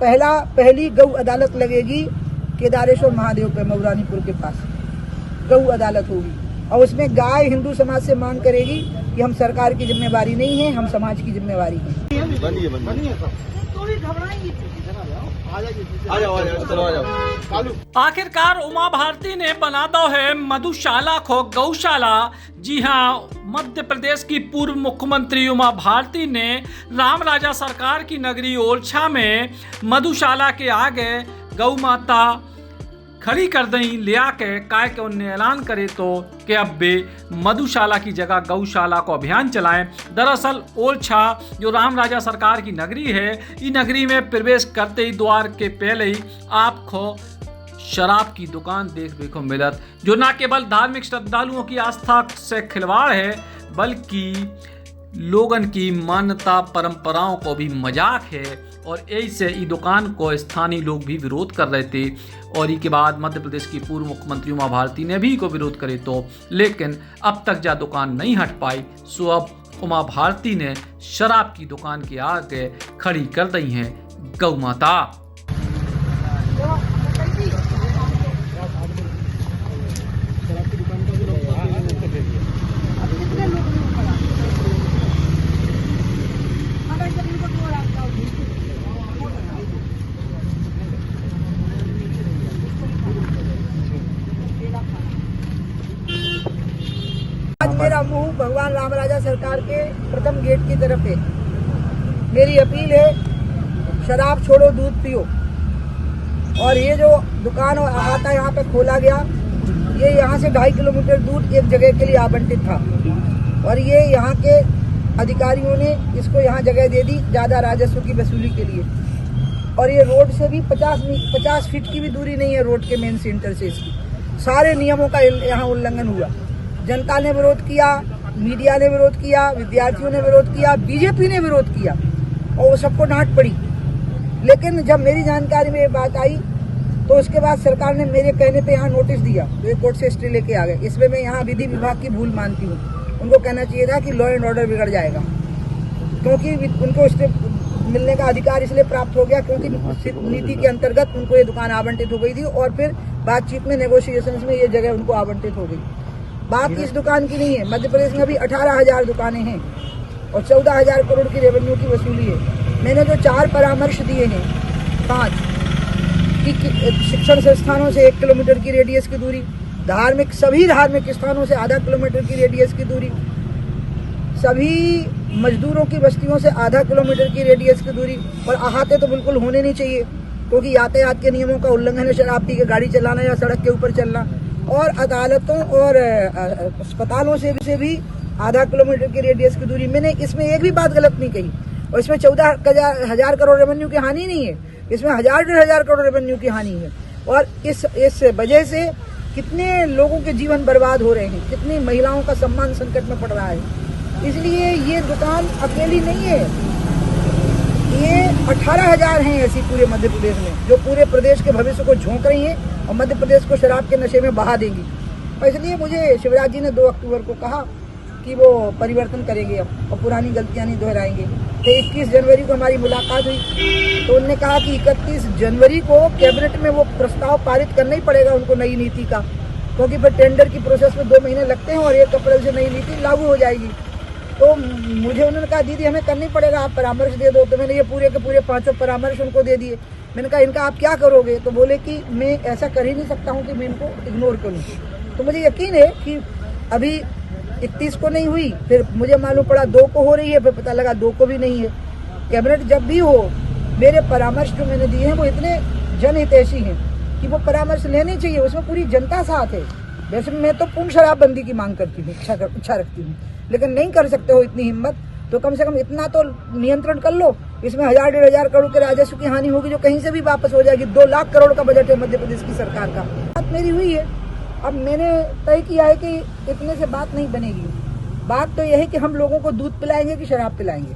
पहली गौ अदालत लगेगी केदारेश्वर महादेव पे, मऊरानीपुर के पास गौ अदालत होगी। और उसमें गाय हिंदू समाज से मांग करेगी कि हम सरकार की जिम्मेवारी नहीं है, हम समाज की जिम्मेवारी है। आखिरकार उमा भारती ने बना दो है मधुशाला को गौशाला। जी हाँ, मध्य प्रदेश की पूर्व मुख्यमंत्री उमा भारती ने राम राजा सरकार की नगरी ओरछा में मधुशाला के आगे गौ माता खड़ी कर दी ले आके काय के उन्हें ऐलान करे तो कि अब वे मधुशाला की जगह गौशाला को अभियान चलाएं। दरअसल ओरछा जो राम राजा सरकार की नगरी है, इस नगरी में प्रवेश करते ही द्वार के पहले ही आपको शराब की दुकान देखने को मिलत, जो न केवल धार्मिक श्रद्धालुओं की आस्था से खिलवाड़ है बल्कि लोगन की मान्यता परंपराओं को भी मजाक है। और ऐसे इस दुकान को स्थानीय लोग भी विरोध कर रहे थे और इसके बाद मध्य प्रदेश की पूर्व मुख्यमंत्री उमा भारती ने भी को विरोध करे तो, लेकिन अब तक जा दुकान नहीं हट पाई। सो अब उमा भारती ने शराब की दुकान के आगे खड़ी कर दी है गौ माता। आज मेरा मुंह भगवान राम राजा सरकार के प्रथम गेट की तरफ है। मेरी अपील है, शराब छोड़ो, दूध पियो। और ये जो दुकान आता यहाँ पे खोला गया, ये यहाँ से 2.5 किलोमीटर दूर एक जगह के लिए आवंटित था और ये यहाँ के अधिकारियों ने इसको यहाँ जगह दे दी ज़्यादा राजस्व की वसूली के लिए। और ये रोड से भी 50 फीट की भी दूरी नहीं है रोड के मेन सेंटर से। इसकी सारे नियमों का यहाँ उल्लंघन हुआ। जनता ने विरोध किया, मीडिया ने विरोध किया, विद्यार्थियों ने विरोध किया, बीजेपी ने विरोध किया और वो सबको डांट पड़ी। लेकिन जब मेरी जानकारी में ये बात आई तो उसके बाद सरकार ने मेरे कहने पे यहाँ नोटिस दिया, तो ये कोर्ट से स्टे लेके आ गए। इसमें मैं यहाँ विधि विभाग की भूल मानती हूँ। उनको कहना चाहिए था कि लॉ एंड ऑर्डर बिगड़ जाएगा, क्योंकि उनको स्टे मिलने का अधिकार इसलिए प्राप्त हो गया क्योंकि नीति के अंतर्गत उनको ये दुकान आवंटित हो गई थी और फिर बातचीत में नेगोशिएशंस में ये जगह उनको आवंटित हो गई। बात इस दुकान की नहीं है। मध्य प्रदेश में अभी 18,000 दुकानें हैं और 14,000 करोड़ की रेवेन्यू की वसूली है। मैंने जो 4 परामर्श दिए हैं, 5 कि शिक्षण संस्थानों से 1 किलोमीटर की रेडियस की दूरी, सभी धार्मिक स्थानों से आधा किलोमीटर की रेडियस की दूरी, सभी मजदूरों की बस्तियों से आधा किलोमीटर की रेडियस की दूरी। और अहाते तो बिल्कुल होने नहीं चाहिए क्योंकि यातायात के नियमों का उल्लंघन है शराब पी के गाड़ी चलाना या सड़क के ऊपर चलना। और अदालतों और अस्पतालों से भी आधा किलोमीटर की रेडियस की दूरी। मैंने इसमें एक भी बात गलत नहीं कही। और इसमें 14,000 करोड़ रेवेन्यू की हानि नहीं है, इसमें 1,000-1,500 करोड़ रेवेन्यू की हानि है। और इस वजह से कितने लोगों के जीवन बर्बाद हो रहे हैं, कितनी महिलाओं का सम्मान संकट में पड़ रहा है। इसलिए ये दुकान अकेली नहीं है, ये 18,000 हैं ऐसी पूरे मध्य प्रदेश में जो पूरे प्रदेश के भविष्य को झोंक रही हैं और मध्य प्रदेश को शराब के नशे में बहा देंगी। और इसलिए मुझे शिवराज जी ने 2 अक्टूबर को कहा कि वो परिवर्तन करेंगे अब और पुरानी गलतियां नहीं दोहराएंगे। तो 21 जनवरी को हमारी मुलाकात हुई तो उन्होंने कहा कि 31 जनवरी को कैबिनेट में वो प्रस्ताव पारित करना ही पड़ेगा उनको नई नीति का, क्योंकि फिर टेंडर की प्रोसेस में 2 महीने लगते हैं और 1 अप्रैल से नई नीति लागू हो जाएगी। तो मुझे उन्होंने कहा दीदी हमें करनी पड़ेगा, आप परामर्श दे दो। तो मैंने ये पूरे के पूरे 5 परामर्श उनको दे दिए। मैंने कहा इनका आप क्या करोगे? तो बोले कि मैं ऐसा कर ही नहीं सकता हूँ कि मैं इनको इग्नोर करूँ। तो मुझे यकीन है कि अभी 31 को नहीं हुई, फिर मुझे मालूम पड़ा 2 को हो रही है, फिर पता लगा 2 को भी नहीं है। कैबिनेट जब भी हो, मेरे परामर्श जो मैंने दिए हैं वो इतने जनहितैषी हैं कि वो परामर्श लेने चाहिए, उसमें पूरी जनता साथ है। वैसे मैं तो पूर्ण शराबबंदी की मांग करती हूँ, इच्छा रखती हूँ, लेकिन नहीं कर सकते हो इतनी हिम्मत तो कम से कम इतना तो नियंत्रण कर लो। इसमें 1,000-1,500 करोड़ के राजस्व की हानि होगी जो कहीं से भी वापस हो जाएगी। 2 लाख करोड़ का बजट है मध्य प्रदेश की सरकार का। बात मेरी हुई है, अब मैंने तय किया है कि इतने से बात नहीं बनेगी। बात तो यह है कि हम लोगों को दूध पिलाएंगे कि शराब पिलाएंगे।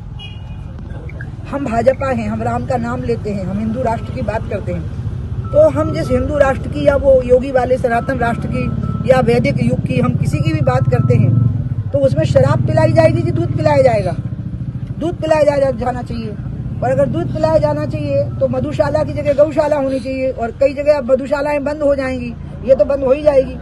हम भाजपा हैं, हम राम का नाम लेते हैं, हम हिंदू राष्ट्र की बात करते हैं। तो हम जिस हिंदू राष्ट्र की या वो योगी वाले सनातन राष्ट्र की या वैदिक युग की हम किसी की भी बात करते हैं तो उसमें शराब पिलाई जाएगी कि दूध पिलाया जाएगा? दूध पिलाया जाना चाहिए। और अगर दूध पिलाया जाना चाहिए तो मधुशाला की जगह गौशाला होनी चाहिए, और कई जगह अब मधुशालाएं बंद हो जाएंगी, ये तो बंद हो ही जाएगी।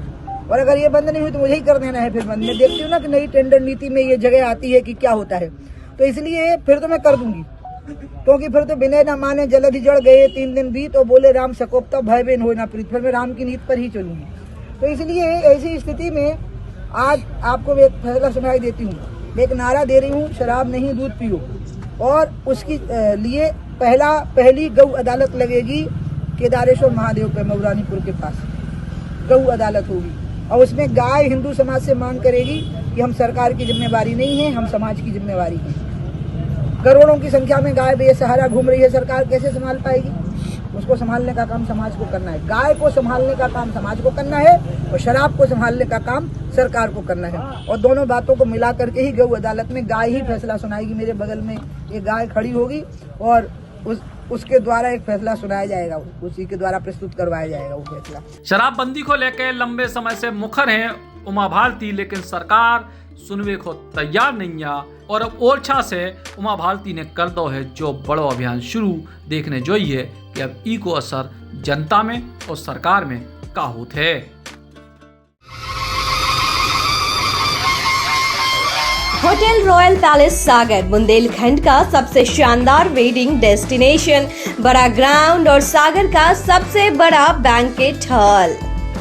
और अगर ये बंद नहीं हुई तो मुझे ही कर देना है फिर बंद। मैं देखती हूँ ना कि नई टेंडर नीति में ये जगह आती है कि क्या होता है, तो इसलिए फिर तो मैं कर दूंगी, क्योंकि फिर तो विनय न माने जलधि जड़ गए 3 दिन बीत, तो बोले राम सकोपता भय बिन हो ना प्रीत, फिर मैं राम की नीति पर ही चलूंगी। तो इसलिए ऐसी स्थिति में आज आपको एक फैसला सुनाई देती हूँ, एक नारा दे रही हूँ, शराब नहीं दूध पियो। और उसकी लिए पहली गौ अदालत लगेगी केदारेश्वर महादेव पे मऊरानीपुर के पास, गौ अदालत होगी। और उसमें गाय हिंदू समाज से मांग करेगी कि हम सरकार की जिम्मेवारी नहीं है, हम समाज की जिम्मेवारी है। करोड़ों की संख्या में गाय बेसहारा घूम रही है, सरकार कैसे संभाल पाएगी? उसको संभालने का काम समाज को करना है, गाय को संभालने का काम समाज को करना है, और शराब को संभालने का काम सरकार को करना है। और दोनों बातों को मिला करके ही गौ अदालत में गाय ही फैसला सुनाएगी। मेरे बगल में एक गाय खड़ी होगी और उसके द्वारा एक फैसला सुनाया जाएगा, उसी के द्वारा प्रस्तुत करवाया जाएगा वो फैसला। शराबबंदी को लेकर लंबे समय से मुखर हैं उमा भारती, लेकिन सरकार सुनने को तैयार नहीं है। और अब ओरछा से उमा भारती ने कर दो है जो बड़ो अभियान शुरू। देखने जोइए कि अब ई को असर जनता में और सरकार में का होत है। होटल रॉयल पैलेस सागर बुंदेलखंड का सबसे शानदार वेडिंग डेस्टिनेशन, बड़ा ग्राउंड और सागर का सबसे बड़ा बैंकेट हॉल।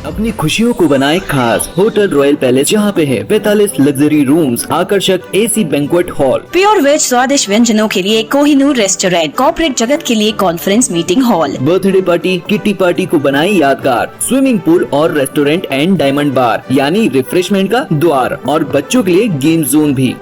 अपनी खुशियों को बनाए खास। होटल रॉयल पैलेस जहाँ पे है 45 लग्जरी रूम्स, आकर्षक AC banquet hall, pure veg स्वादिष्ट व्यंजनों के लिए कोहिनूर रेस्टोरेंट, कॉर्पोरेट जगत के लिए conference meeting hall, birthday party, kitty party को बनाए यादगार, स्विमिंग पूल और रेस्टोरेंट एंड डायमंड बार यानी रिफ्रेशमेंट का द्वार, और बच्चों के लिए गेम जोन भी।